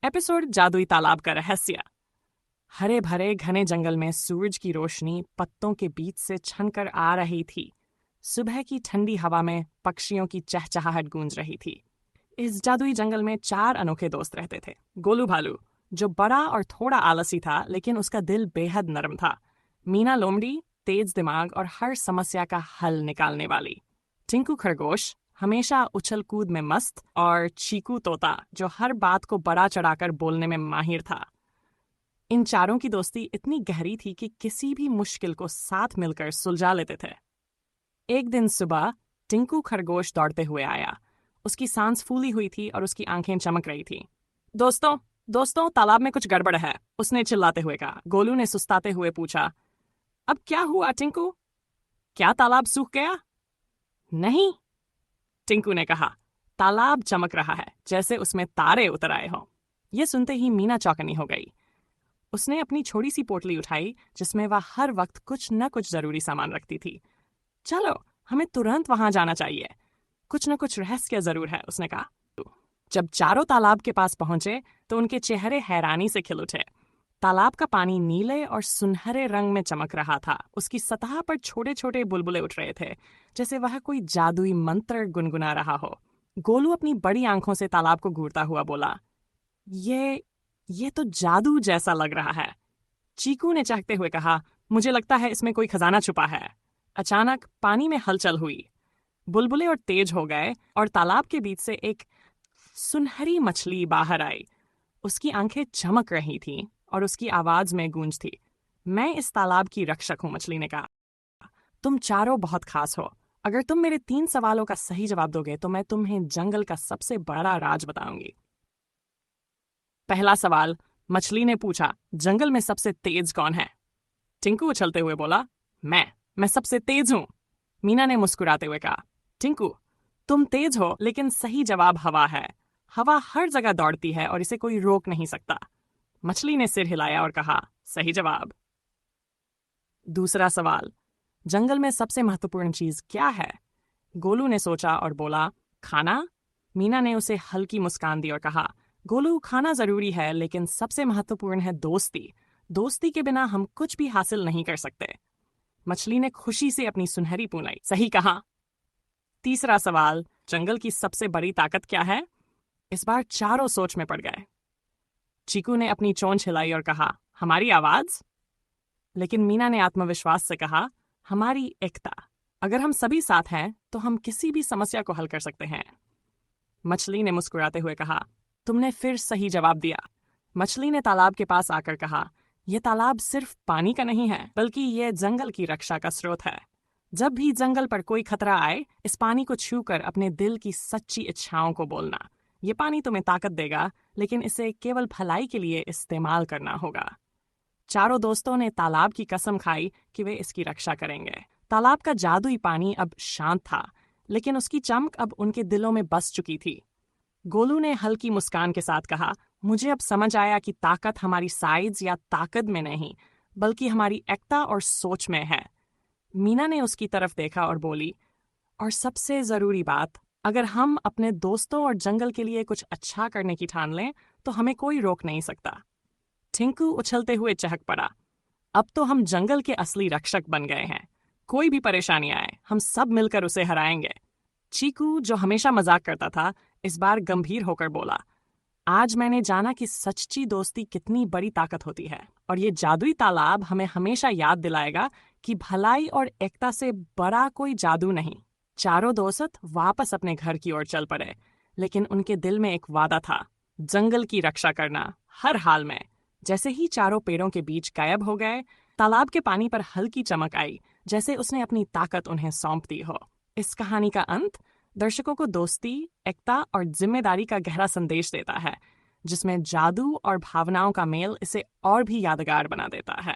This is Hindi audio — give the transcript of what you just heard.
एपिसोड जादुई तालाब का रहस्य। हरे भरे घने जंगल में सूरज की रोशनी पत्तों के बीच से छनकर आ रही थी। सुबह की ठंडी हवा में पक्षियों की चहचहाहट गूंज रही थी। इस जादुई जंगल में 4 अनोखे दोस्त रहते थे। गोलू भालू, जो बड़ा और थोड़ा आलसी था लेकिन उसका दिल बेहद नरम था। मीना लोमड़ी, तेज दिमाग और हर समस्या का हल निकालने वाली। टिंकू खरगोश, हमेशा उछल कूद में मस्त। और चीकू तोता, जो हर बात को बड़ा चढ़ाकर बोलने में माहिर था। इन चारों की दोस्ती इतनी गहरी थी कि किसी भी मुश्किल को साथ मिलकर सुलझा लेते थे। एक दिन सुबह टिंकू खरगोश दौड़ते हुए आया। उसकी सांस फूली हुई थी और उसकी आंखें चमक रही थी। दोस्तों दोस्तों, तालाब में कुछ गड़बड़ है, उसने चिल्लाते हुए कहा। गोलू ने सुस्ताते हुए पूछा, अब क्या हुआ टिंकू? क्या तालाब सूख गया? नहीं, टिंकू ने कहा। तालाब चमक रहा है जैसे उसमें तारे उतर आए हों। यह सुनते ही मीना चौकन्नी हो गई। उसने अपनी छोटी सी पोटली उठाई जिसमें वह हर वक्त कुछ न कुछ जरूरी सामान रखती थी। चलो, हमें तुरंत वहां जाना चाहिए, कुछ न कुछ रहस्य जरूर है, उसने कहा। जब चारों तालाब के पास पहुंचे तो उनके चेहरे हैरानी से खिल उठे। तालाब का पानी नीले और सुनहरे रंग में चमक रहा था। उसकी सतह पर छोटे छोटे बुलबुले उठ रहे थे, जैसे वह कोई जादुई मंत्र गुनगुना रहा हो। गोलू अपनी बड़ी आंखों से तालाब को घूरता हुआ बोला, ये तो जादू जैसा लग रहा है। चीकू ने चहकते हुए कहा, मुझे लगता है इसमें कोई खजाना छुपा है। अचानक पानी में हलचल हुई। बुलबुले और तेज हो गए और तालाब के बीच से एक सुनहरी मछली बाहर आई। उसकी आंखें चमक रही थीं और उसकी आवाज में गूंज थी। मैं इस तालाब की रक्षक हूं, मछली ने कहा। तुम चारों बहुत खास हो। अगर तुम मेरे 3 सवालों का सही जवाब दोगे तो मैं तुम्हें जंगल का सबसे बड़ा राज बताऊंगी। पहला सवाल, मछली ने पूछा, जंगल में सबसे तेज कौन है? टिंकू उछलते हुए बोला, मैं सबसे तेज हूं। मीना ने मुस्कुराते हुए कहा, टिंकू, तुम तेज हो लेकिन सही जवाब हवा है। हवा हर जगह दौड़ती है और इसे कोई रोक नहीं सकता। मछली ने सिर हिलाया और कहा, सही जवाब। दूसरा सवाल, जंगल में सबसे महत्वपूर्ण चीज क्या है? गोलू ने सोचा और बोला, खाना। मीना ने उसे हल्की मुस्कान दी और कहा, गोलू, खाना जरूरी है लेकिन सबसे महत्वपूर्ण है दोस्ती। दोस्ती के बिना हम कुछ भी हासिल नहीं कर सकते। मछली ने खुशी से अपनी सुनहरी पूंछ सही कहा। तीसरा सवाल, जंगल की सबसे बड़ी ताकत क्या है? इस बार चारों सोच में पड़ गए। चीकू ने अपनी चोंच हिलाई और कहा, हमारी आवाज। लेकिन मीना ने आत्मविश्वास से कहा, हमारी एकता। अगर हम सभी साथ हैं तो हम किसी भी समस्या को हल कर सकते हैं। मछली ने मुस्कुराते हुए कहा, तुमने फिर सही जवाब दिया। मछली ने तालाब के पास आकर कहा, यह तालाब सिर्फ पानी का नहीं है बल्कि यह जंगल की रक्षा का स्रोत है। जब भी जंगल पर कोई खतरा आए, इस पानी को छूकर अपने दिल की सच्ची इच्छाओं को बोलना। ये पानी तुम्हें ताकत देगा, लेकिन इसे केवल भलाई के लिए इस्तेमाल करना होगा। चारों दोस्तों ने तालाब की कसम खाई कि वे इसकी रक्षा करेंगे। तालाब का जादुई पानी अब शांत था, लेकिन उसकी चमक अब उनके दिलों में बस चुकी थी। गोलू ने हल्की मुस्कान के साथ कहा, मुझे अब समझ आया कि ताकत हमारी साइज या ताकत में नहीं, बल्कि हमारी एकता और सोच में है। मीना ने उसकी तरफ देखा और बोली, और सबसे जरूरी बात, अगर हम अपने दोस्तों और जंगल के लिए कुछ अच्छा करने की ठान लें तो हमें कोई रोक नहीं सकता। टिंकू उछलते हुए चहक पड़ा, अब तो हम जंगल के असली रक्षक बन गए हैं। कोई भी परेशानी आए, हम सब मिलकर उसे हराएंगे। चीकू, जो हमेशा मजाक करता था, इस बार गंभीर होकर बोला, आज मैंने जाना कि सच्ची दोस्ती कितनी बड़ी ताकत होती है, और ये जादुई तालाब हमें हमेशा याद दिलाएगा कि भलाई और एकता से बड़ा कोई जादू नहीं। चारों दोस्त वापस अपने घर की ओर चल पड़े, लेकिन उनके दिल में एक वादा था, जंगल की रक्षा करना हर हाल में। जैसे ही चारों पेड़ों के बीच गायब हो गए, तालाब के पानी पर हल्की चमक आई, जैसे उसने अपनी ताकत उन्हें सौंप दी हो। इस कहानी का अंत दर्शकों को दोस्ती, एकता और जिम्मेदारी का गहरा संदेश देता है, जिसमें जादू और भावनाओं का मेल इसे और भी यादगार बना देता है।